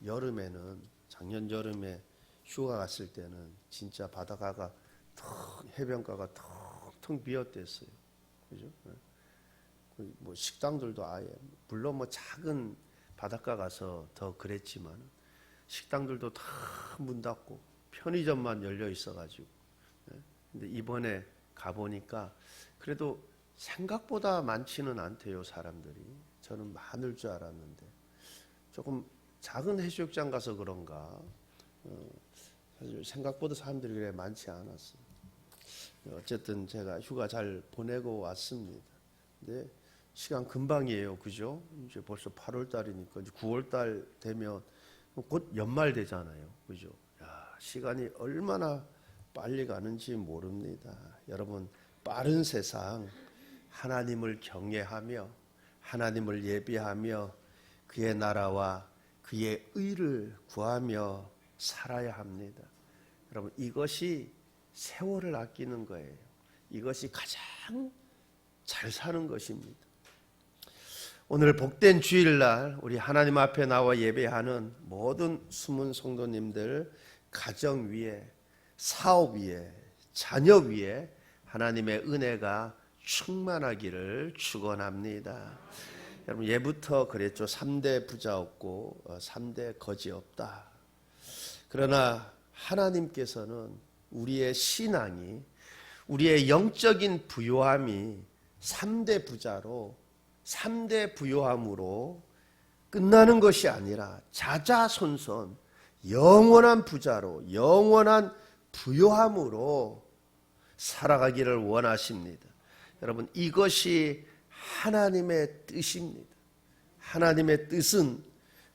여름에는 작년 여름에 휴가 갔을 때는 진짜 바닷가가 해변가가 텅텅 비었댔어요. 그죠? 뭐 식당들도 아예 물론 뭐 작은 바닷가 가서 더 그랬지만 식당들도 다 문 닫고 편의점만 열려 있어가지고. 근데 이번에 가보니까 그래도 생각보다 많지는 않대요, 사람들이. 저는 많을 줄 알았는데 조금 작은 해수욕장 가서 그런가 사실 생각보다 사람들이 그래 많지 않았어요. 어쨌든 제가 휴가 잘 보내고 왔습니다. 근데 시간 금방이에요, 그죠? 이제 벌써 8월 달이니까 이제 9월 달 되면 곧 연말 되잖아요, 그죠? 야, 시간이 얼마나 빨리 가는지 모릅니다. 여러분, 빠른 세상 하나님을 경외하며 하나님을 예비하며 그의 나라와 그의 의를 구하며 살아야 합니다. 여러분, 이것이 세월을 아끼는 거예요. 이것이 가장 잘 사는 것입니다. 오늘 복된 주일날 우리 하나님 앞에 나와 예배하는 모든 숨은 성도님들 가정 위에, 사업 위에, 자녀 위에 하나님의 은혜가 충만하기를 축원합니다. 여러분, 예부터 그랬죠. 3대 부자 없고 3대 거지 없다. 그러나 하나님께서는 우리의 신앙이, 우리의 영적인 부요함이 3대 부자로, 3대 부요함으로 끝나는 것이 아니라 자자손손 영원한 부자로, 영원한 부요함으로 살아가기를 원하십니다. 여러분, 이것이 하나님의 뜻입니다. 하나님의 뜻은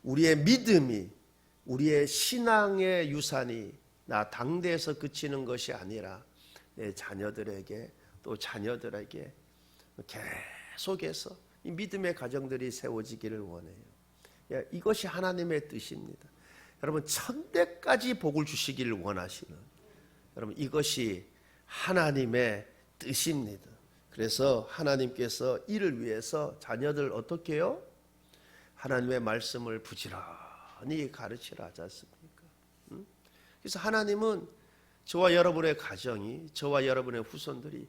우리의 믿음이, 우리의 신앙의 유산이 나 당대에서 그치는 것이 아니라 내 자녀들에게, 또 자녀들에게 계속해서 이 믿음의 가정들이 세워지기를 원해요. 이것이 하나님의 뜻입니다. 여러분, 천대까지 복을 주시기를 원하시는, 여러분, 이것이 하나님의 뜻입니다. 그래서 하나님께서 이를 위해서 자녀들 어떻게 해요? 하나님의 말씀을 부지런히 가르치라 하지 않습니까? 그래서 하나님은 저와 여러분의 가정이, 저와 여러분의 후손들이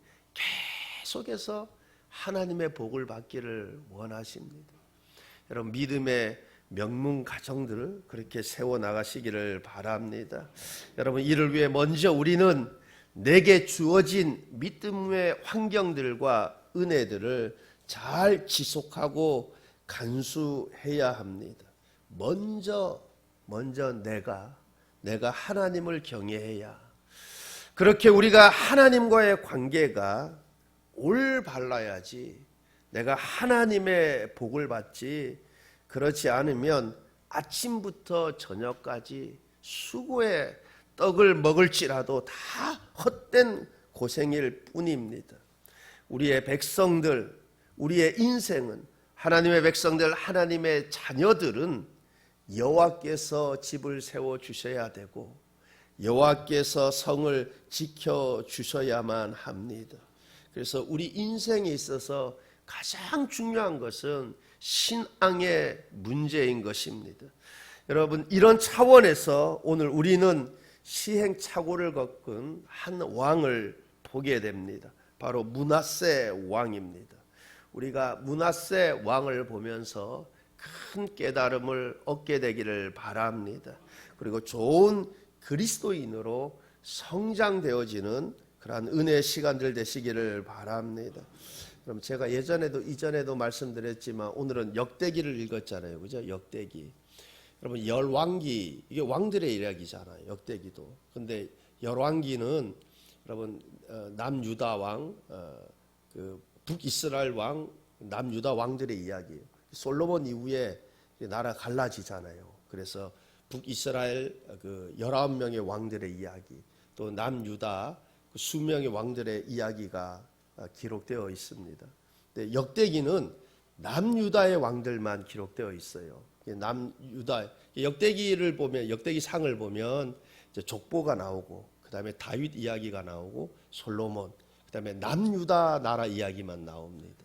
계속해서 하나님의 복을 받기를 원하십니다. 여러분, 믿음의 명문 가정들을 그렇게 세워나가시기를 바랍니다. 여러분, 이를 위해 먼저 우리는 내게 주어진 믿음의 환경들과 은혜들을 잘 지속하고 간수해야 합니다. 먼저 내가 하나님을 경외해야, 그렇게 우리가 하나님과의 관계가 올바라야지 내가 하나님의 복을 받지, 그렇지 않으면 아침부터 저녁까지 수고의 떡을 먹을지라도 다 헛된 고생일 뿐입니다. 우리의 백성들, 우리의 인생은, 하나님의 백성들, 하나님의 자녀들은 여호와께서 집을 세워 주셔야 되고 여호와께서 성을 지켜 주셔야만 합니다. 그래서 우리 인생에 있어서 가장 중요한 것은 신앙의 문제인 것입니다. 여러분, 이런 차원에서 오늘 우리는 시행착오를 겪은 한 왕을 보게 됩니다. 바로 므낫세 왕입니다. 우리가 므낫세 왕을 보면서 큰 깨달음을 얻게 되기를 바랍니다. 그리고 좋은 그리스도인으로 성장되어지는 그러한 은혜의 시간들 되시기를 바랍니다. 그럼 제가 이전에도 말씀드렸지만 오늘은 역대기를 읽었잖아요, 그죠? 역대기. 여러분, 열왕기, 이게 왕들의 이야기잖아요, 역대기도. 근데 열왕기는 여러분 남유다 왕, 그 북이스라엘 왕, 남유다 왕들의 이야기예요. 솔로몬 이후에 나라 갈라지잖아요. 그래서 북이스라엘 그 19명의 왕들의 이야기, 또 남유다 그 수명의 왕들의 이야기가 기록되어 있습니다. 근데 역대기는 남유다의 왕들만 기록되어 있어요. 남유다, 역대기를 보면, 역대기상을 보면 이제 족보가 나오고, 그 다음에 다윗 이야기가 나오고, 솔로몬, 그 다음에 남유다 나라 이야기만 나옵니다.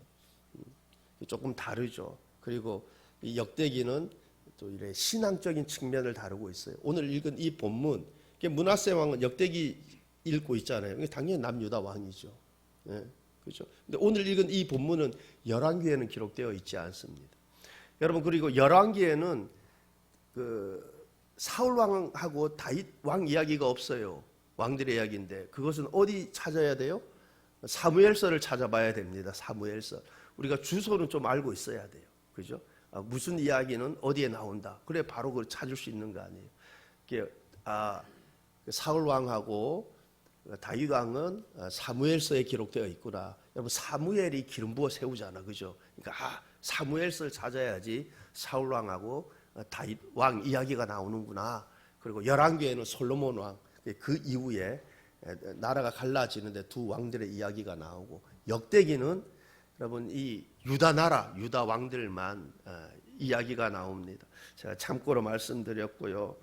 조금 다르죠. 그리고 이 역대기는 또 이래 신앙적인 측면을 다루고 있어요. 오늘 읽은 이 본문, 므낫세 왕은 역대기 읽고 있잖아요. 당연히 남유다 왕이죠. 예, 그렇죠. 근데 오늘 읽은 이 본문은 열왕기에는 기록되어 있지 않습니다. 여러분, 그리고 열왕기에는 그 사울 왕하고 다윗 왕 이야기가 없어요. 왕들의 이야기인데 그것은 어디 찾아야 돼요? 사무엘서를 찾아봐야 됩니다. 사무엘서. 우리가 주소는 좀 알고 있어야 돼요. 그죠? 무슨 이야기는 어디에 나온다. 그래 바로 그걸 찾을 수 있는 거 아니에요. 사울 왕하고 다윗 왕은 사무엘서에 기록되어 있구나. 여러분, 사무엘이 기름 부어 세우잖아. 그죠? 그러니까 사무엘서를 찾아야지 사울 왕하고 다윗 왕 이야기가 나오는구나. 그리고 열왕기에는 솔로몬 왕, 그 이후에 나라가 갈라지는데 두 왕들의 이야기가 나오고, 역대기는 여러분 이 유다 나라, 유다 왕들만 이야기가 나옵니다. 제가 참고로 말씀드렸고요.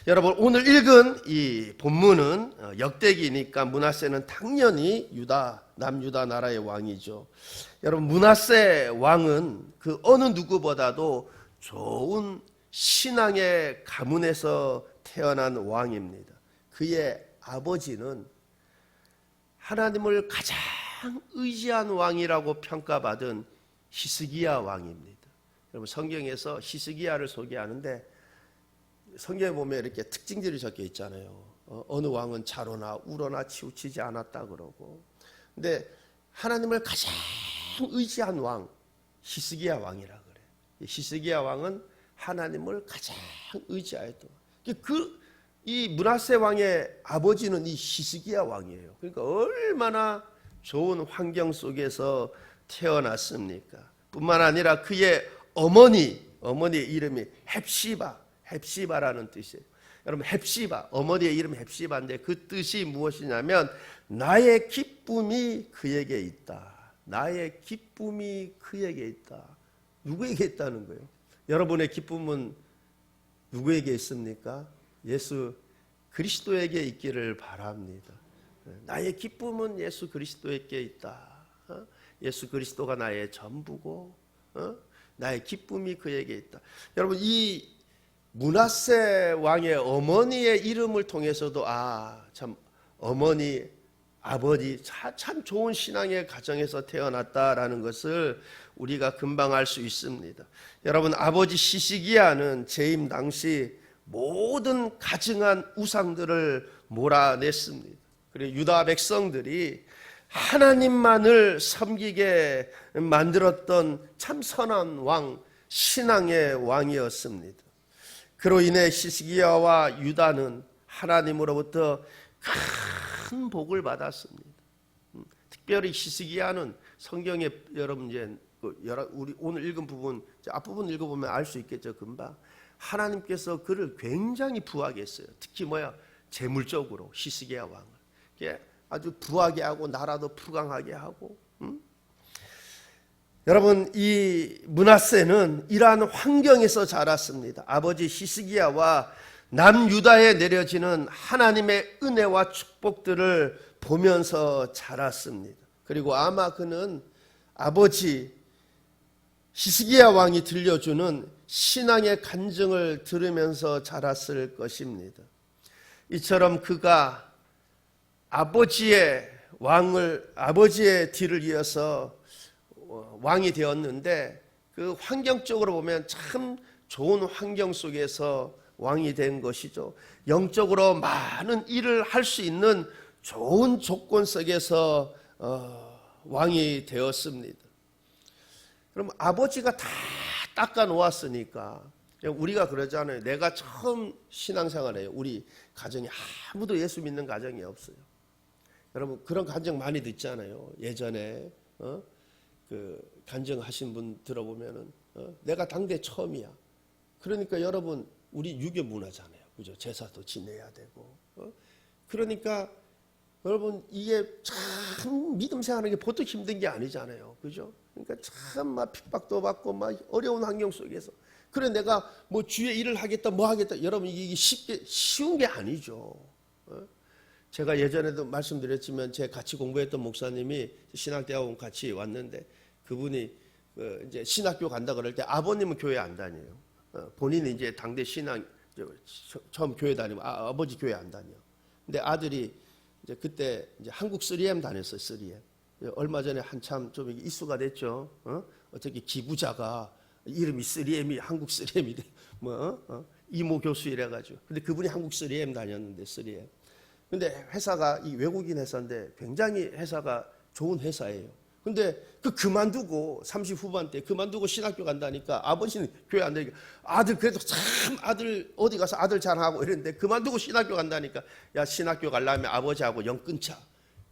여러분, 오늘 읽은 이 본문은 역대기니까 므낫세는 당연히 남유다 나라의 왕이죠. 여러분, 므낫세 왕은 그 어느 누구보다도 좋은 신앙의 가문에서 태어난 왕입니다. 그의 아버지는 하나님을 가장 의지한 왕이라고 평가받은 히스기야 왕입니다. 여러분, 성경에서 히스기야를 소개하는데 성경에 보면 이렇게 특징들이 적혀 있잖아요. 어느 왕은 자로나 울어나 치우치지 않았다 그러고. 근데 하나님을 가장 의지한 왕, 히스기야 왕이라 그래. 히스기야 왕은 하나님을 가장 의지하였던. 이 므낫세 왕의 아버지는 이 히스기야 왕이에요. 그러니까 얼마나 좋은 환경 속에서 태어났습니까? 뿐만 아니라 그의 어머니의 이름이 헵시바라는 뜻이에요. 여러분, 어머니의 이름이 헵시바인데 그 뜻이 무엇이냐면 나의 기쁨이 그에게 있다. 나의 기쁨이 그에게 있다. 누구에게 있다는 거예요? 여러분의 기쁨은 누구에게 있습니까? 예수 그리스도에게 있기를 바랍니다. 나의 기쁨은 예수 그리스도에게 있다. 예수 그리스도가 나의 전부고 나의 기쁨이 그에게 있다. 여러분, 이 므낫세 왕의 어머니의 이름을 통해서도 참 어머니, 아버지 참 좋은 신앙의 가정에서 태어났다라는 것을 우리가 금방 알 수 있습니다. 여러분, 아버지 히스기야는 재임 당시 모든 가증한 우상들을 몰아냈습니다. 그리고 유다 백성들이 하나님만을 섬기게 만들었던 참 선한 왕, 신앙의 왕이었습니다. 그로 인해 히스기야와 유다는 하나님으로부터 큰 복을 받았습니다. 특별히 히스기야는 성경에 여러분 우리 오늘 읽은 부분, 앞부분 읽어보면 알 수 있겠죠. 금방 하나님께서 그를 굉장히 부하게 했어요. 특히 재물적으로 히스기야 왕을 아주 부하게 하고 나라도 부강하게 하고. 여러분, 이 므낫세는 이러한 환경에서 자랐습니다. 아버지 히스기야와 남유다에 내려지는 하나님의 은혜와 축복들을 보면서 자랐습니다. 그리고 아마 그는 아버지 히스기야 왕이 들려주는 신앙의 간증을 들으면서 자랐을 것입니다. 이처럼 그가 아버지의 뒤를 이어서 왕이 되었는데, 그 환경적으로 보면 참 좋은 환경 속에서 왕이 된 것이죠. 영적으로 많은 일을 할 수 있는 좋은 조건 속에서 왕이 되었습니다. 그럼 아버지가 다 닦아 놓았으니까, 우리가 그러잖아요. 내가 처음 신앙생활해요. 우리 가정에 아무도 예수 믿는 가정이 없어요. 여러분, 그런 간증 많이 듣잖아요. 예전에 그 간증하신 분 들어보면은 내가 당대 처음이야. 그러니까 여러분, 우리 유교 문화잖아요. 그죠? 제사도 지내야 되고. 그러니까 여러분, 이게 참 믿음 생활하는 게 보통 힘든 게 아니잖아요. 그죠? 그러니까 참 막 핍박도 받고 막 어려운 환경 속에서, 그래 내가 주의 일을 하겠다 하겠다. 여러분, 이게 쉬운 게 아니죠. 제가 예전에도 말씀드렸지만 제 같이 공부했던 목사님이 신학대학원 같이 왔는데, 그분이 이제 신학교 간다 그럴 때 아버님은 교회 안 다녀요. 본인이 이제 당대 신앙 처음 교회 다니고 아버지 교회 안 다녀. 근데 아들이 이제 그때 이제 한국 3M 다녔어요. 3M. 얼마 전에 한참 좀 이슈가 됐죠. 어떻게 기부자가 이름이 3M이 한국 3M이 돼. 이모 교수 이래가지고. 근데 그분이 한국 3M 다녔는데 3M. 근데 회사가 이 외국인 회사인데 굉장히 회사가 좋은 회사예요. 근데 그만두고 30 후반 때 그만두고 신학교 간다니까 아버지는 교회 안 다니까 아들 그래도 참 아들 어디 가서 아들 잘하고 이랬는데 그만두고 신학교 간다니까 야 신학교 가려면 아버지하고 영 끊자.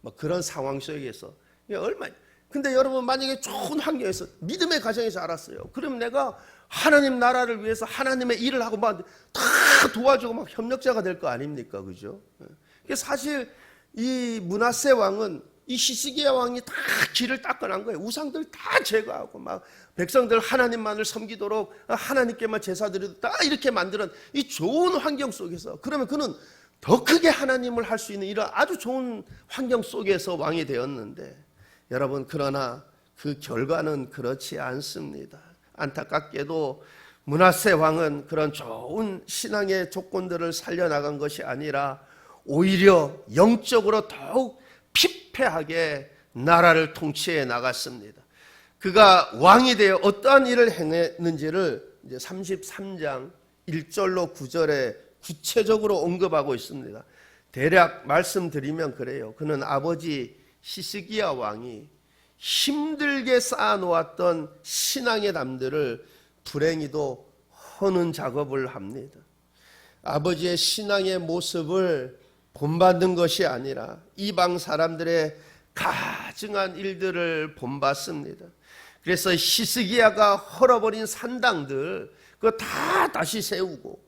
뭐 그런 상황 속에서 근데 여러분 만약에 좋은 환경에서 믿음의 가정에서 알았어요. 그럼 내가 하나님 나라를 위해서 하나님의 일을 하고 막 다 도와주고 막 협력자가 될 거 아닙니까, 그죠? 사실 이 므낫세 왕은 이 히스기야 왕이 다 길을 닦아난 거예요. 우상들 다 제거하고 막 백성들 하나님만을 섬기도록 하나님께만 제사 드리도록 다 이렇게 만드는 이 좋은 환경 속에서 그러면 그는 더 크게 하나님을 할 수 있는 이런 아주 좋은 환경 속에서 왕이 되었는데 여러분 그러나 그 결과는 그렇지 않습니다. 안타깝게도 므낫세 왕은 그런 좋은 신앙의 조건들을 살려나간 것이 아니라 오히려 영적으로 더욱 피폐하게 나라를 통치해 나갔습니다. 그가 왕이 되어 어떠한 일을 행했는지를 이제 33장 1절로 9절에 구체적으로 언급하고 있습니다. 대략 말씀드리면 그래요. 그는 아버지 히스기야 왕이 힘들게 쌓아놓았던 신앙의 담들을 불행히도 허는 작업을 합니다. 아버지의 신앙의 모습을 본받는 것이 아니라 이방 사람들의 가증한 일들을 본받습니다. 그래서 히스기야가 헐어버린 산당들 그거 다 다시 세우고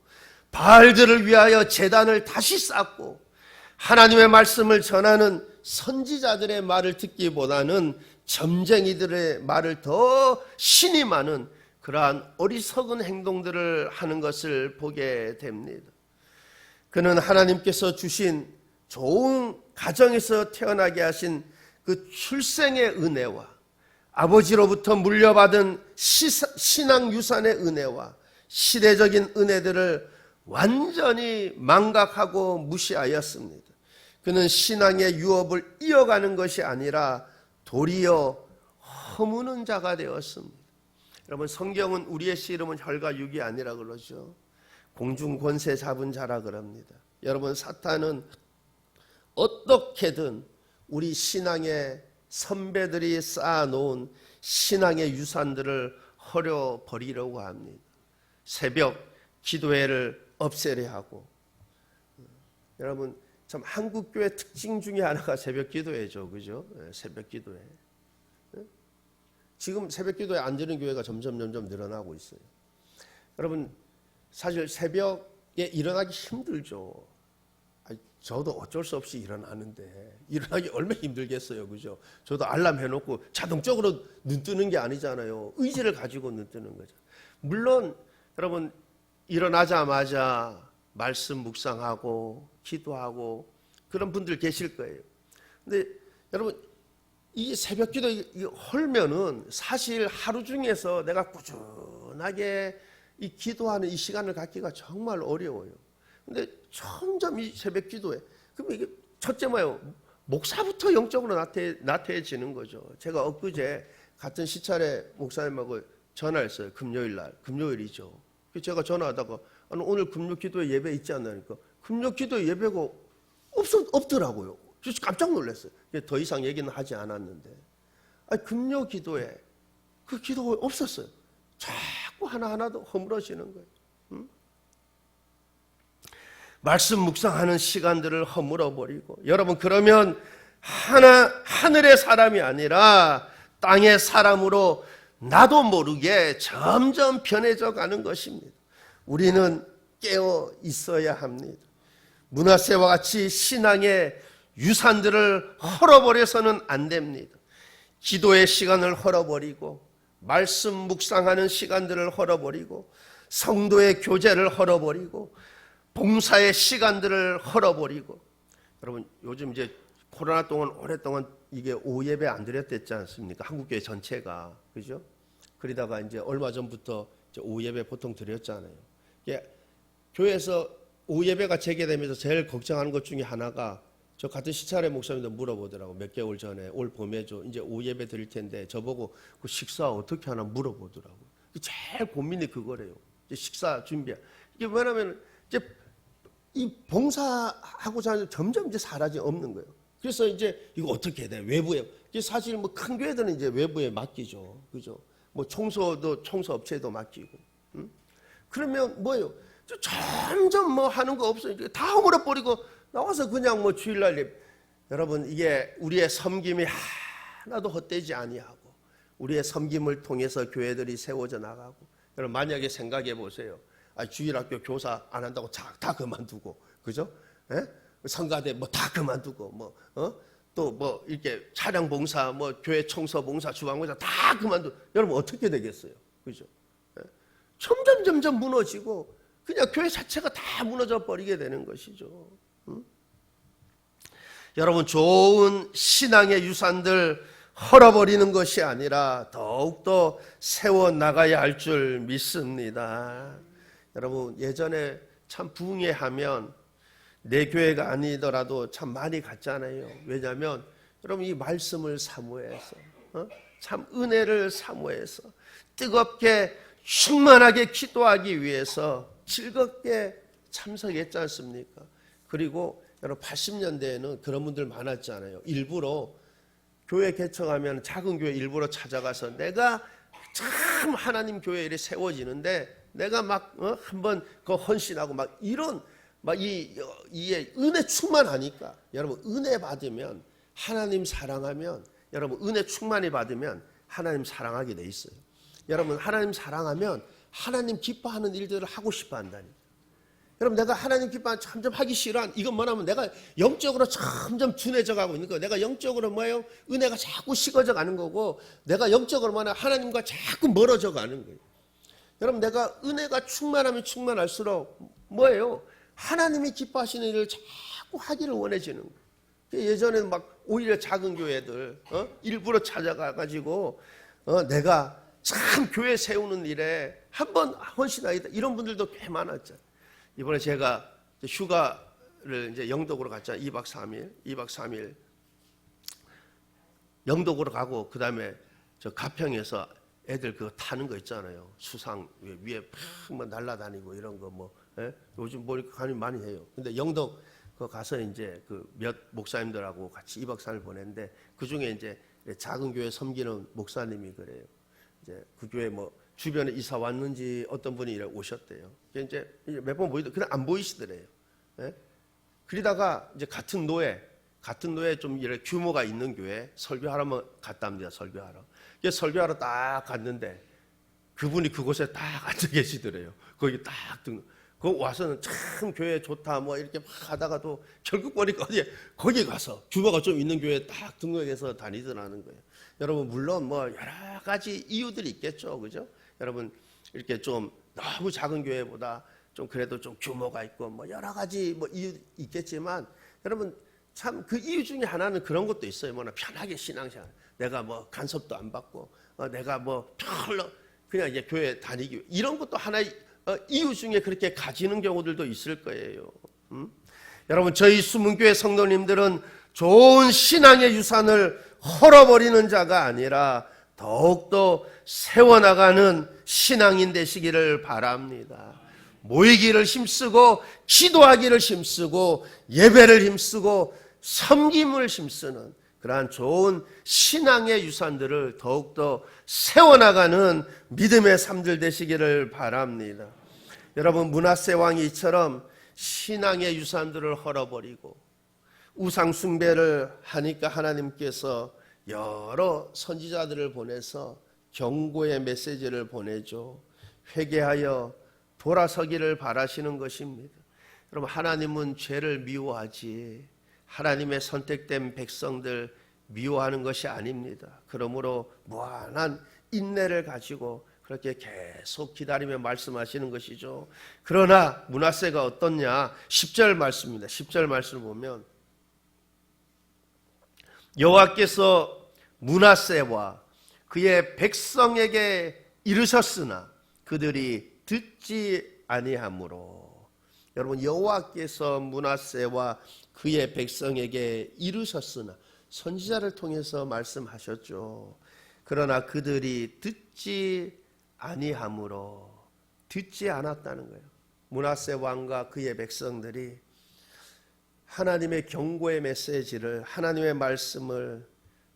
바알들을 위하여 제단을 다시 쌓고 하나님의 말씀을 전하는 선지자들의 말을 듣기보다는 점쟁이들의 말을 더 신임하는 그러한 어리석은 행동들을 하는 것을 보게 됩니다. 그는 하나님께서 주신 좋은 가정에서 태어나게 하신 그 출생의 은혜와 아버지로부터 물려받은 신앙 유산의 은혜와 시대적인 은혜들을 완전히 망각하고 무시하였습니다. 그는 신앙의 유업을 이어가는 것이 아니라 도리어 허무는 자가 되었습니다. 여러분 성경은 우리의 씨름은 혈과 육이 아니라 그러죠. 공중 권세 잡은 자라 그럽니다. 여러분 사탄은 어떻게든 우리 신앙의 선배들이 쌓아놓은 신앙의 유산들을 허려버리려고 합니다. 새벽 기도회를 없애려 하고 여러분 참 한국교회 특징 중에 하나가 새벽 기도회죠. 그죠? 새벽 기도회. 지금 새벽 기도회 안 드는 교회가 점점 늘어나고 있어요. 여러분 사실 새벽에 일어나기 힘들죠. 저도 어쩔 수 없이 일어나는데 일어나기 얼마나 힘들겠어요. 그죠? 저도 알람 해놓고 자동적으로 눈 뜨는 게 아니잖아요. 의지를 가지고 눈 뜨는 거죠. 물론 여러분 일어나자마자 말씀 묵상하고 기도하고 그런 분들 계실 거예요. 근데 여러분 이 새벽 기도 헐면은 사실 하루 중에서 내가 꾸준하게 이 기도하는 이 시간을 갖기가 정말 어려워요. 근데 점점 이 새벽 기도에 그럼 이게 첫째 뭐예요? 목사부터 영적으로 나태해지는 거죠. 제가 엊그제 같은 시찰에 목사님하고 전화했어요. 금요일이죠. 제가 전화하다가 오늘 금요 기도회 예배 있지 않나니까 금요 기도회 예배가 없더라고요. 그래서 깜짝 놀랐어요. 더 이상 얘기는 하지 않았는데 금요 기도회 그 기도가 없었어요. 자꾸 하나하나도 허물어지는 거예요. 말씀 묵상하는 시간들을 허물어버리고 여러분 그러면 하늘의 사람이 아니라 땅의 사람으로 나도 모르게 점점 변해져 가는 것입니다. 우리는 깨어 있어야 합니다. 므낫세와 같이 신앙의 유산들을 헐어버려서는 안 됩니다. 기도의 시간을 헐어버리고 말씀 묵상하는 시간들을 헐어버리고 성도의 교제를 헐어버리고 봉사의 시간들을 헐어버리고 여러분 요즘 이제 코로나 동안 오랫동안 이게 오후 예배 안 드렸댔지 않습니까? 한국교회 전체가 그죠? 그러다가 이제 얼마 전부터 오후 예배 보통 드렸잖아요. 교회에서 오후 예배가 재개되면서 제일 걱정하는 것 중에 하나가 저 같은 시찰의 목사님도 물어보더라고. 몇 개월 전에 올 봄에죠. 이제 오후 예배 드릴 텐데 저보고 그 식사 어떻게 하나 물어보더라고. 제일 고민이 그거래요. 이제 식사 준비. 이게 왜냐면 이제 이 봉사하고자 하는 점점 이제 사라지 없는 거예요. 그래서 이제 이거 어떻게 해야 돼? 외부에. 사실 뭐 큰 교회들은 이제 외부에 맡기죠. 그죠? 뭐 청소도 청소업체도 맡기고. 그러면 뭐예요? 점점 뭐 하는 거 없어요. 다 허물어버리고 나와서 그냥 뭐 주일날 예배. 여러분 이게 우리의 섬김이 하나도 헛되지 아니하고 우리의 섬김을 통해서 교회들이 세워져 나가고. 여러분 만약에 생각해 보세요. 주일학교 교사 안 한다고 다 그만두고, 그죠? 예? 성가대 뭐 다 그만두고, 또 뭐 이렇게 차량 봉사, 뭐 교회 청소 봉사, 주방 봉사 다 그만두고, 여러분 어떻게 되겠어요? 그죠? 예? 점점 무너지고, 그냥 교회 자체가 다 무너져 버리게 되는 것이죠. 여러분 좋은 신앙의 유산들 헐어버리는 것이 아니라 더욱더 세워나가야 할 줄 믿습니다. 여러분 예전에 참 부흥회하면 내 교회가 아니더라도 참 많이 갔잖아요. 왜냐하면 여러분 이 말씀을 사모해서 참 은혜를 사모해서 뜨겁게 충만하게 기도하기 위해서 즐겁게 참석했지 않습니까? 그리고 여러분 80년대에는 그런 분들 많았잖아요. 일부러 교회 개척하면 작은 교회 일부러 찾아가서 내가 참 하나님 교회 일이 세워지는데 내가 막 한번 그 헌신하고 막 이런 이에 은혜 충만하니까 여러분 은혜 받으면 하나님 사랑하면 여러분 은혜 충만히 받으면 하나님 사랑하게 돼 있어요. 여러분 하나님 사랑하면 하나님 기뻐하는 일들을 하고 싶어 한다니까. 여러분 내가 하나님 기뻐하는 점점 하기 싫어한 이건 뭐냐면 내가 영적으로 점점 둔해져 가고 있는 거예요. 내가 영적으로 뭐예요? 은혜가 자꾸 식어져 가는 거고 내가 영적으로 뭐냐 하나님과 자꾸 멀어져 가는 거예요. 여러분 내가 은혜가 충만하면 충만할수록 뭐예요? 하나님이 기뻐하시는 일을 자꾸 하기를 원해지는 거예요. 예전에는 막 오히려 작은 교회들 일부러 찾아가 가지고 내가 참 교회 세우는 일에 한번 헌신하겠다 이런 분들도 꽤 많았죠. 이번에 제가 휴가를 이제 영덕으로 갔잖아요. 2박 3일 영덕으로 가고 그 다음에 저 가평에서 애들 그거 타는 거 있잖아요. 수상 위에 막 날아다니고 이런 거 뭐 요즘 보니까 가면 많이 해요. 근데 영덕 그 가서 이제 그 몇 목사님들하고 같이 2박 3일 보냈는데 그 중에 이제 작은 교회 섬기는 목사님이 그래요. 이제 그 교회 뭐 주변에 이사 왔는지 어떤 분이 오셨대요. 이제 몇 번 보이도 그냥 안 보이시더래요. 예? 그러다가 이제 같은 노예 좀 이렇게 규모가 있는 교회 설교하러 갔답니다. 설교하러. 설교하러 딱 갔는데 그분이 그곳에 딱 앉아 계시더래요. 거기 딱 그 와서는 참 교회 좋다 뭐 이렇게 막 하다가도 결국 보니까 거기 가서 규모가 좀 있는 교회에 딱 등록해서 다니더라는 거예요. 여러분 물론 뭐 여러 가지 이유들이 있겠죠, 그죠? 여러분 이렇게 좀 너무 작은 교회보다 좀 그래도 좀 규모가 있고 뭐 여러 가지 뭐 이유 있겠지만 여러분 참 그 이유 중에 하나는 그런 것도 있어요. 뭐나 편하게 신앙생활. 내가 뭐 간섭도 안 받고 내가 뭐 별로 그냥 이제 교회 다니기 이런 것도 하나의 이유 중에 그렇게 가지는 경우들도 있을 거예요. 여러분 저희 수문교회 성도님들은 좋은 신앙의 유산을 헐어버리는 자가 아니라 더욱더 세워나가는 신앙인 되시기를 바랍니다. 모이기를 힘쓰고 기도하기를 힘쓰고 예배를 힘쓰고 섬김을 힘쓰는 그러한 좋은 신앙의 유산들을 더욱더 세워나가는 믿음의 삶들 되시기를 바랍니다. 여러분 므낫세 왕이 이처럼 신앙의 유산들을 헐어버리고 우상 숭배를 하니까 하나님께서 여러 선지자들을 보내서 경고의 메시지를 보내죠. 회개하여 돌아서기를 바라시는 것입니다. 여러분 하나님은 죄를 미워하지 하나님의 선택된 백성들 미워하는 것이 아닙니다. 그러므로 무한한 인내를 가지고 그렇게 계속 기다리며 말씀하시는 것이죠. 그러나 므낫세가 어떻냐? 10절 말씀입니다. 10절 말씀을 보면 여호와께서 므낫세와 그의 백성에게 이르셨으나 그들이 듣지 아니하므로. 여러분, 여호와께서 므낫세와 그의 백성에게 이르셨으나, 선지자를 통해서 말씀하셨죠. 그러나 그들이 듣지 아니하므로, 듣지 않았다는 거예요. 므낫세 왕과 그의 백성들이 하나님의 경고의 메시지를, 하나님의 말씀을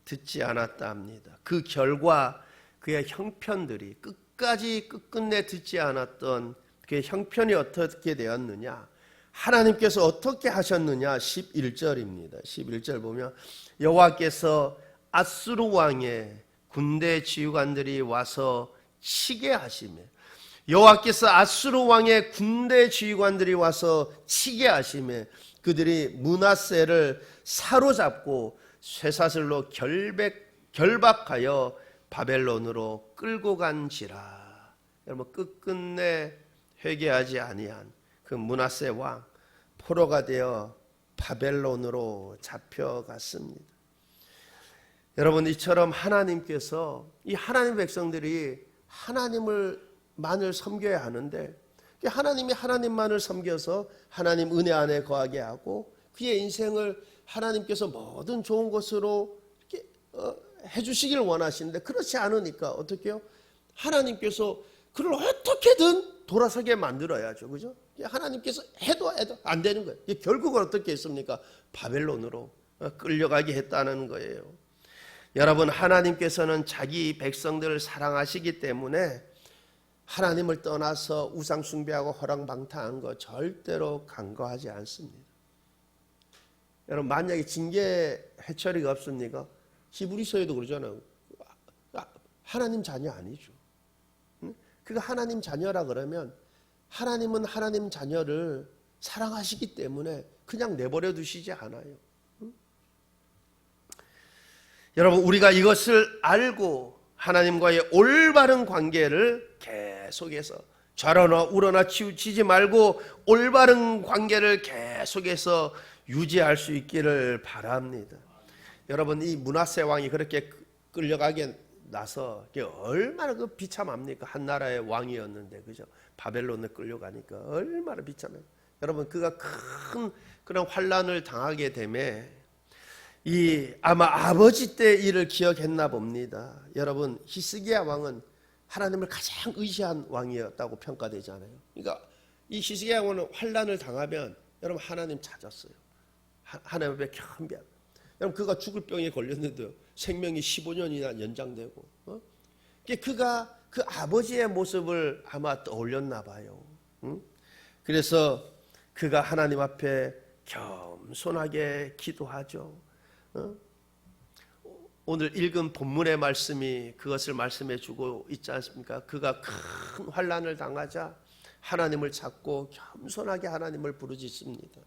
듣지 않았다 합니다. 그 결과 그의 형편들이, 끝끝내 듣지 않았던 그의 형편이 어떻게 되었느냐, 하나님께서 어떻게 하셨느냐. 11절입니다. 11절 보면 여호와께서 아수르 왕의 군대 지휘관들이 와서 치게 하시며, 여호와께서 아수르 왕의 군대 지휘관들이 와서 치게 하시며, 그들이 므낫세를 사로잡고 쇠사슬로 결박하여 바벨론으로 끌고 간지라. 여러분, 끝끝내 회개하지 아니한 그 므낫세 왕, 포로가 되어 바벨론으로 잡혀갔습니다. 여러분, 이처럼 하나님께서, 이 하나님 백성들이 하나님을만을 섬겨야 하는데, 하나님이 하나님만을 섬겨서 하나님 은혜 안에 거하게 하고, 그의 인생을 하나님께서 모든 좋은 것으로 이렇게 해주시길 원하시는데, 그렇지 않으니까 어떻게 해요? 하나님께서 그를 어떻게든 돌아서게 만들어야죠. 그죠? 하나님께서 해도 안 되는 거예요. 결국은 어떻게 했습니까? 바벨론으로 끌려가게 했다는 거예요. 여러분, 하나님께서는 자기 백성들을 사랑하시기 때문에 하나님을 떠나서 우상 숭배하고 허랑방탕한 거 절대로 간과하지 않습니다. 여러분, 만약에 징계 해처리가 없습니까? 히브리서에도 그러잖아요. 하나님 자녀 아니죠. 그가 하나님 자녀라 그러면 하나님은 하나님 자녀를 사랑하시기 때문에 그냥 내버려 두시지 않아요. 여러분, 우리가 이것을 알고 하나님과의 올바른 관계를 계속해서, 좌로나 우로나 치우치지 말고 올바른 관계를 계속해서 유지할 수 있기를 바랍니다. 여러분, 이 므낫세 왕이 그렇게 끌려가게 나서 얼마나 그 비참합니까? 한 나라의 왕이었는데, 그죠? 바벨론에 끌려가니까 얼마나 비참해요. 여러분, 그가 큰 그런 환란을 당하게 되매 아마 아버지 때 일을 기억했나 봅니다. 여러분, 히스기야 왕은 하나님을 가장 의지한 왕이었다고 평가되잖아요. 그러니까 이 히스기야 왕은 환란을 당하면 여러분 하나님 찾았어요. 하나님 앞에 겸비한. 여러분, 그가 죽을 병에 걸렸는데요, 생명이 15년이나 연장되고, 그가 그 아버지의 모습을 아마 떠올렸나 봐요. 그래서 그가 하나님 앞에 겸손하게 기도하죠. 오늘 읽은 본문의 말씀이 그것을 말씀해 주고 있지 않습니까? 그가 큰 환난을 당하자 하나님을 찾고 겸손하게 하나님을 부르짖습니다.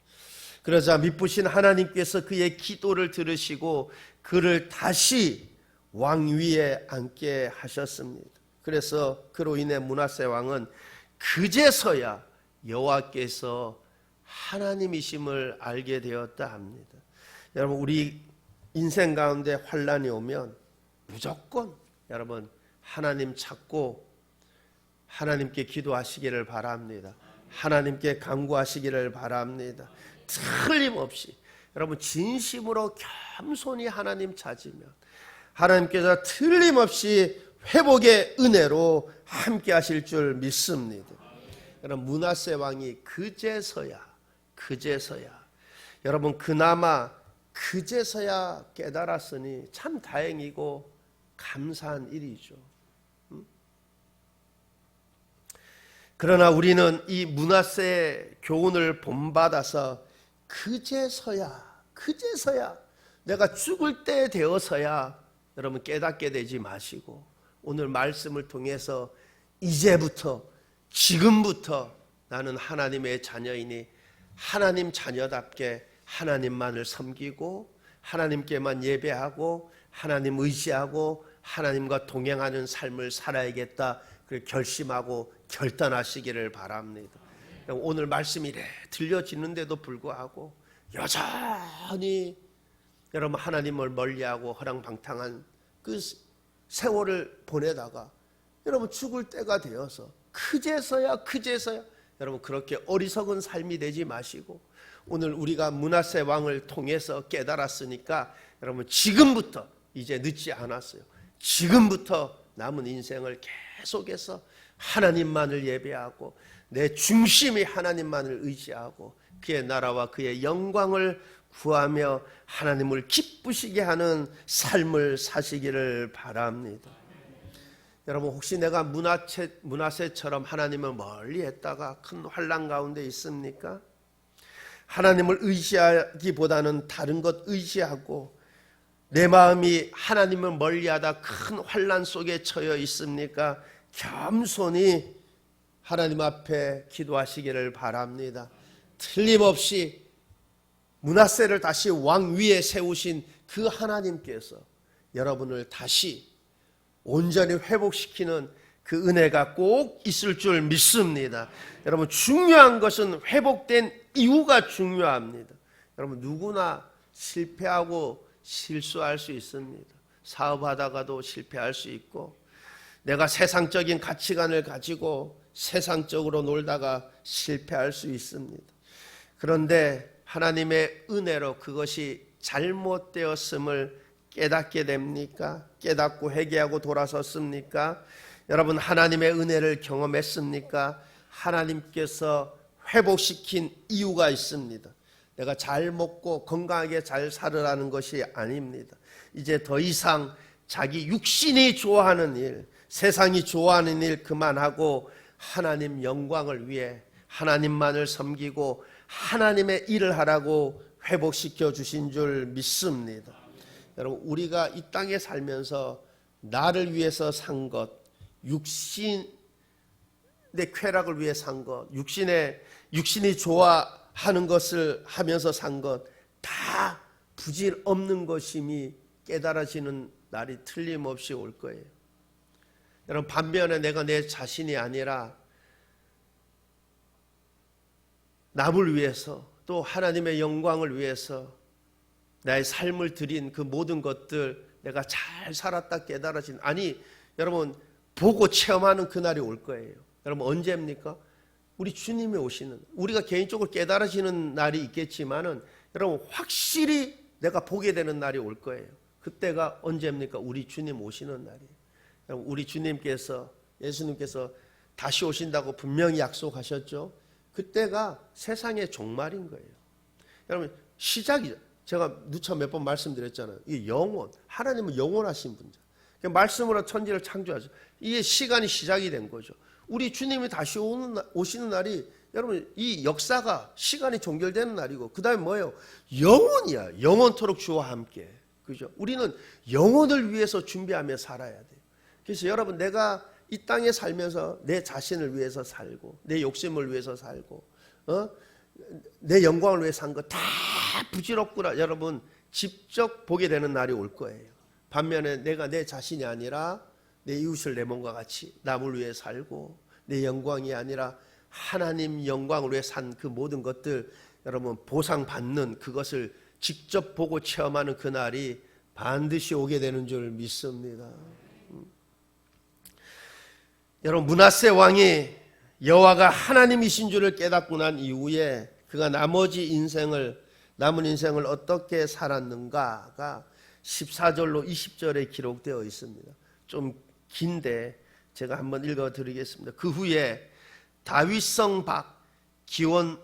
그러자 미쁘신 하나님께서 그의 기도를 들으시고 그를 다시 왕위에 앉게 하셨습니다. 그래서 그로 인해 므낫세 왕은 그제서야 여호와께서 하나님이심을 알게 되었다 합니다. 여러분, 우리 인생 가운데 환난이 오면 무조건 여러분 하나님 찾고 하나님께 기도하시기를 바랍니다. 하나님께 간구하시기를 바랍니다. 틀림없이 여러분 진심으로 겸손히 하나님 찾으면 하나님께서 틀림없이 회복의 은혜로 함께 하실 줄 믿습니다. 여러분, 므낫세 왕이 그제서야 여러분 그나마 그제서야 깨달았으니 참 다행이고 감사한 일이죠. 그러나 우리는 이 므낫세의 교훈을 본받아서 그제서야 내가 죽을 때 되어서야 여러분 깨닫게 되지 마시고 오늘 말씀을 통해서 이제부터 지금부터 나는 하나님의 자녀이니 하나님 자녀답게 하나님만을 섬기고 하나님께만 예배하고 하나님 의지하고 하나님과 동행하는 삶을 살아야겠다 결심하고 결단하시기를 바랍니다. 오늘 말씀이 이래 들려지는데도 불구하고 여전히 여러분 하나님을 멀리하고 허랑방탕한 그 세월을 보내다가 여러분 죽을 때가 되어서 그제서야 여러분 그렇게 어리석은 삶이 되지 마시고 오늘 우리가 므낫세 왕을 통해서 깨달았으니까 여러분 지금부터 이제 늦지 않았어요. 지금부터 남은 인생을 계속해서 하나님만을 예배하고 내 중심이 하나님만을 의지하고 그의 나라와 그의 영광을 구하며 하나님을 기쁘시게 하는 삶을 사시기를 바랍니다. 여러분 혹시 내가 므낫세처럼 하나님을 멀리 했다가 큰 환난 가운데 있습니까? 하나님을 의지하기보다는 다른 것 의지하고 내 마음이 하나님을 멀리하다 큰 환난 속에 처해 있습니까? 겸손히 하나님 앞에 기도하시기를 바랍니다. 틀림없이 므낫세를 다시 왕 위에 세우신 그 하나님께서 여러분을 다시 온전히 회복시키는 그 은혜가 꼭 있을 줄 믿습니다. 여러분 중요한 것은 회복된 이유가 중요합니다. 여러분 누구나 실패하고 실수할 수 있습니다. 사업하다가도 실패할 수 있고 내가 세상적인 가치관을 가지고 세상적으로 놀다가 실패할 수 있습니다. 그런데 하나님의 은혜로 그것이 잘못되었음을 깨닫게 됩니까? 깨닫고 회개하고 돌아섰습니까? 여러분 하나님의 은혜를 경험했습니까? 하나님께서 회복시킨 이유가 있습니다. 내가 잘 먹고 건강하게 잘 살으라는 것이 아닙니다. 이제 더 이상 자기 육신이 좋아하는 일, 세상이 좋아하는 일 그만하고 하나님 영광을 위해 하나님만을 섬기고 하나님의 일을 하라고 회복시켜 주신 줄 믿습니다. 여러분 우리가 이 땅에 살면서 나를 위해서 산 것, 육신의 쾌락을 위해 산 것, 육신이 좋아하는 것을 하면서 산 것 다 부질 없는 것임이 깨달아지는 날이 틀림없이 올 거예요. 여러분 반면에 내가 내 자신이 아니라 남을 위해서 또 하나님의 영광을 위해서 나의 삶을 드린 그 모든 것들 내가 잘 살았다 깨달아진 아니 여러분 보고 체험하는 그날이 올 거예요. 여러분 언제입니까? 우리 주님이 오시는 우리가 개인적으로 깨달아지는 날이 있겠지만은 여러분 확실히 내가 보게 되는 날이 올 거예요. 그때가 언제입니까? 우리 주님 오시는 날이에요. 여러분 우리 주님께서 예수님께서 다시 오신다고 분명히 약속하셨죠. 그때가 세상의 종말인 거예요. 여러분 시작이죠. 제가 누차 몇 번 말씀드렸잖아요. 이 영원, 하나님은 영원하신 분이죠. 말씀으로 천지를 창조하죠. 이게 시간이 시작이 된 거죠. 우리 주님이 다시 오시는 날이 여러분 이 역사가 시간이 종결되는 날이고 그 다음에 뭐예요? 영원이야. 영원토록 주와 함께. 그죠? 우리는 영원을 위해서 준비하며 살아야 돼요. 그래서 여러분 내가 이 땅에 살면서 내 자신을 위해서 살고 내 욕심을 위해서 살고 내 영광을 위해 산 거 다 부질없구나 여러분 직접 보게 되는 날이 올 거예요. 반면에 내가 내 자신이 아니라 내 이웃을 내 몸과 같이 남을 위해 살고 내 영광이 아니라 하나님 영광을 위해 산 그 모든 것들 여러분 보상받는 그것을 직접 보고 체험하는 그날이 반드시 오게 되는 줄 믿습니다. 여러분 므낫세 왕이 여호와가 하나님이신 줄을 깨닫고 난 이후에 그가 남은 인생을 어떻게 살았는가가 14절로 20절에 기록되어 있습니다. 좀 긴데 제가 한번 읽어드리겠습니다. 그 후에 다윗성 밖 기원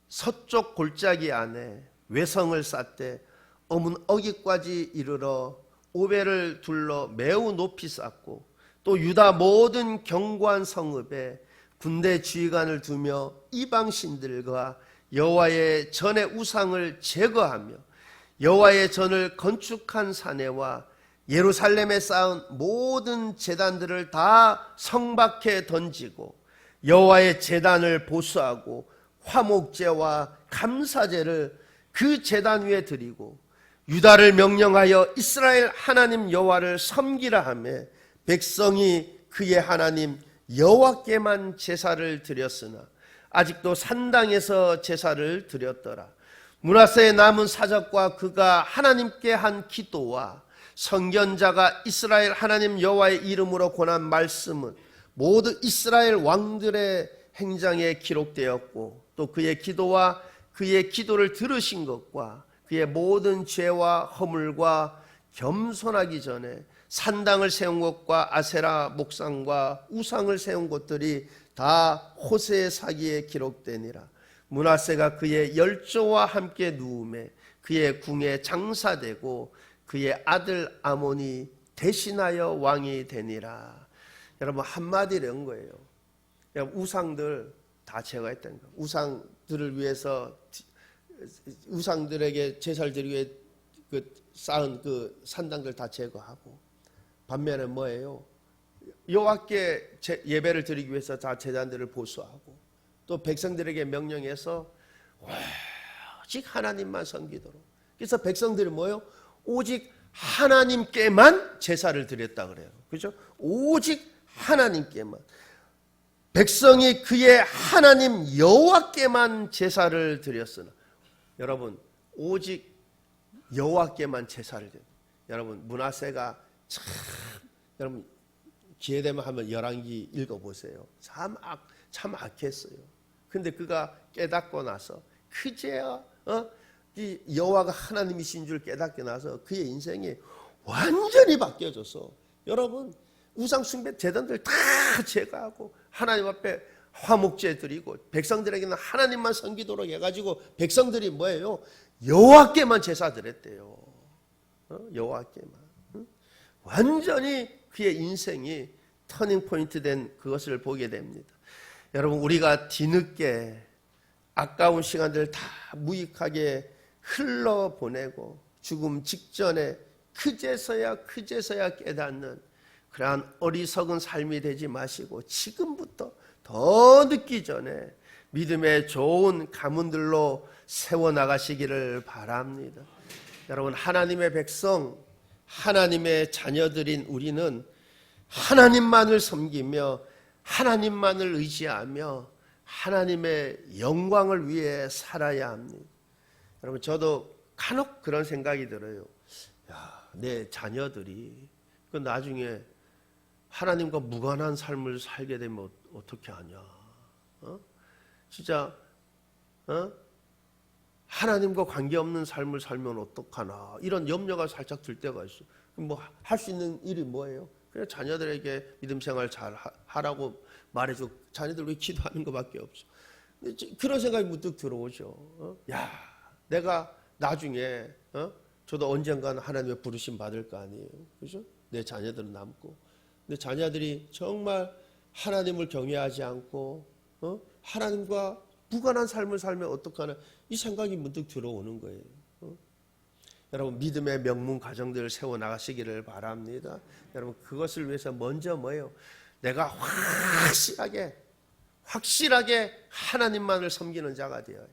서쪽 골짜기 안에 외성을 쌓되 어문 어기까지 이르러 오벨을 둘러 매우 높이 쌓고 또 유다 모든 견고한 성읍에 군대 지휘관을 두며 이방신들과 여호와의 전의 우상을 제거하며 여호와의 전을 건축한 사내와 예루살렘에 쌓은 모든 제단들을 다 성 밖에 던지고 여호와의 제단을 보수하고 화목제와 감사제를 그 제단 위에 드리고 유다를 명령하여 이스라엘 하나님 여호와를 섬기라 하며 백성이 그의 하나님 여호와께만 제사를 드렸으나 아직도 산당에서 제사를 드렸더라. 므낫세의 남은 사적과 그가 하나님께 한 기도와 선견자가 이스라엘 하나님 여호와의 이름으로 권한 말씀은 모든 이스라엘 왕들의 행장에 기록되었고 또 그의 기도와 그의 기도를 들으신 것과 그의 모든 죄와 허물과 겸손하기 전에 산당을 세운 것과 아세라 목상과 우상을 세운 것들이 다 호세의 사기에 기록되니라. 므낫세가 그의 열조와 함께 누움에 그의 궁에 장사되고 그의 아들 아몬이 대신하여 왕이 되니라. 여러분 한마디로 한 거예요. 우상들 다 제거했다는 거예요. 우상들을 위해서 우상들에게 제사를 드리기 위해 쌓은 그 산당들 다 제거하고 반면에 뭐예요? 여호와께 예배를 드리기 위해서 다 제단들을 보수하고 또 백성들에게 명령해서 오직 하나님만 섬기도록. 그래서 백성들이 뭐예요? 오직 하나님께만 제사를 드렸다 그래요. 그렇죠? 오직 하나님께만. 백성이 그의 하나님 여호와께만 제사를 드렸으나 여러분 오직 여호와께만 제사를 드려요. 여러분 므낫세가 여러분 기회되면 한번 열왕기 읽어보세요. 참 악했어요. 근데 그가 깨닫고 나서 그제야 이 여호와가 하나님이신 줄 깨닫게 나서 그의 인생이 완전히 바뀌어져서 여러분 우상 숭배 제단들 다 제거하고 하나님 앞에 화목제 드리고 백성들에게는 하나님만 섬기도록 해가지고 백성들이 뭐예요? 여호와께만 제사 드렸대요. 여호와께만. 완전히 그의 인생이 터닝 포인트 된 그것을 보게 됩니다. 여러분 우리가 뒤늦게 아까운 시간들을 다 무익하게 흘러보내고 죽음 직전에 그제서야 깨닫는 그러한 어리석은 삶이 되지 마시고 지금부터 더 늦기 전에 믿음의 좋은 가문들로 세워나가시기를 바랍니다. 여러분 하나님의 백성 하나님의 자녀들인 우리는 하나님만을 섬기며 하나님만을 의지하며 하나님의 영광을 위해 살아야 합니다. 여러분 저도 간혹 그런 생각이 들어요. 내 자녀들이 나중에 하나님과 무관한 삶을 살게 되면 어떻게 하냐? 진짜 하나님과 관계없는 삶을 살면 어떡하나 이런 염려가 살짝 들 때가 있어. 뭐 할 수 있는 일이 뭐예요? 그냥 자녀들에게 믿음 생활 잘 하라고 말해줘. 자녀들 왜 기도하는 것밖에 없어. 그런 생각이 문득 들어오죠. 내가 나중에 저도 언젠가는 하나님의 부르심 받을 거 아니에요. 그죠? 내 자녀들은 남고. 근데 자녀들이 정말 하나님을 경외하지 않고 하나님과 무관한 삶을 살면 어떡하나 이 생각이 문득 들어오는 거예요. 여러분 믿음의 명문 가정들을 세워나가시기를 바랍니다. 여러분 그것을 위해서 먼저 뭐예요? 내가 확실하게 하나님만을 섬기는 자가 되어요.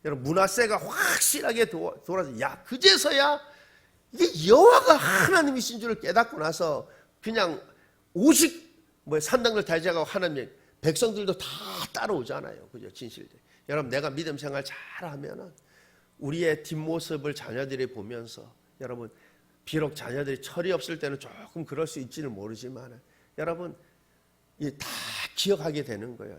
여러분 므낫세가 확실하게 돌아서 그제서야 이게 여호와가 하나님이신 줄을 깨닫고 나서 그냥 오직 산당을 달지하고 하나님 백성들도 다 따라오잖아요. 그죠? 진실돼. 여러분 내가 믿음 생활 잘하면은 우리의 뒷모습을 자녀들이 보면서 여러분 비록 자녀들이 철이 없을 때는 조금 그럴 수 있지는 모르지만 여러분 다 기억하게 되는 거예요.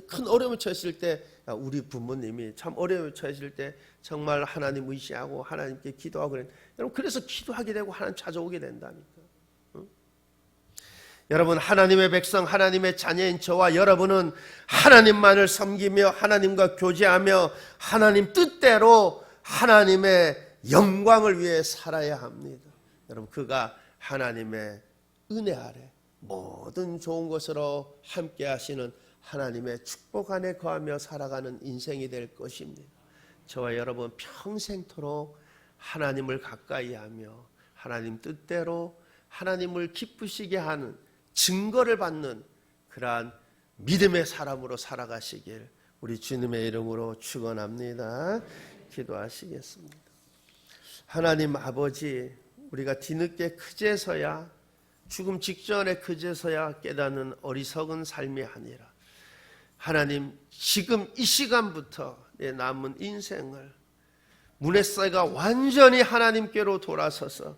큰 어려움에 처했을 때 우리 부모님이 참 어려움에 처했을 때 정말 하나님 의지하고 하나님께 기도하고 그래. 여러분 그래서 기도하게 되고 하나님 찾아오게 된다니까. 여러분 하나님의 백성 하나님의 자녀인 저와 여러분은 하나님만을 섬기며 하나님과 교제하며 하나님 뜻대로 하나님의 영광을 위해 살아야 합니다. 여러분 그가 하나님의 은혜 아래 모든 좋은 것으로 함께 하시는 하나님의 축복 안에 거하며 살아가는 인생이 될 것입니다. 저와 여러분 평생토록 하나님을 가까이 하며 하나님 뜻대로 하나님을 기쁘시게 하는 증거를 받는 그러한 믿음의 사람으로 살아가시길 우리 주님의 이름으로 축원합니다. 기도하시겠습니다. 하나님 아버지 우리가 뒤늦게 그제서야 죽음 직전에 그제서야 깨닫는 어리석은 삶이 아니라 하나님 지금 이 시간부터 내 남은 인생을 므낫세가 완전히 하나님께로 돌아서서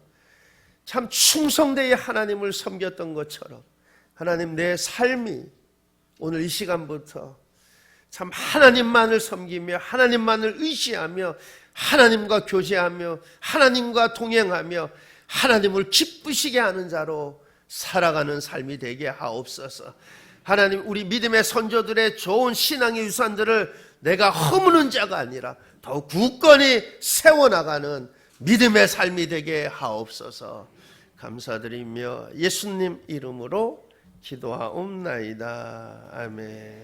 참 충성되이 하나님을 섬겼던 것처럼 하나님, 내 삶이 오늘 이 시간부터 참 하나님만을 섬기며 하나님만을 의지하며 하나님과 교제하며 하나님과 동행하며 하나님을 기쁘시게 하는 자로 살아가는 삶이 되게 하옵소서. 하나님, 우리 믿음의 선조들의 좋은 신앙의 유산들을 내가 허무는 자가 아니라 더 굳건히 세워나가는 믿음의 삶이 되게 하옵소서. 감사드리며 예수님 이름으로 기도하옵나이다. 아멘.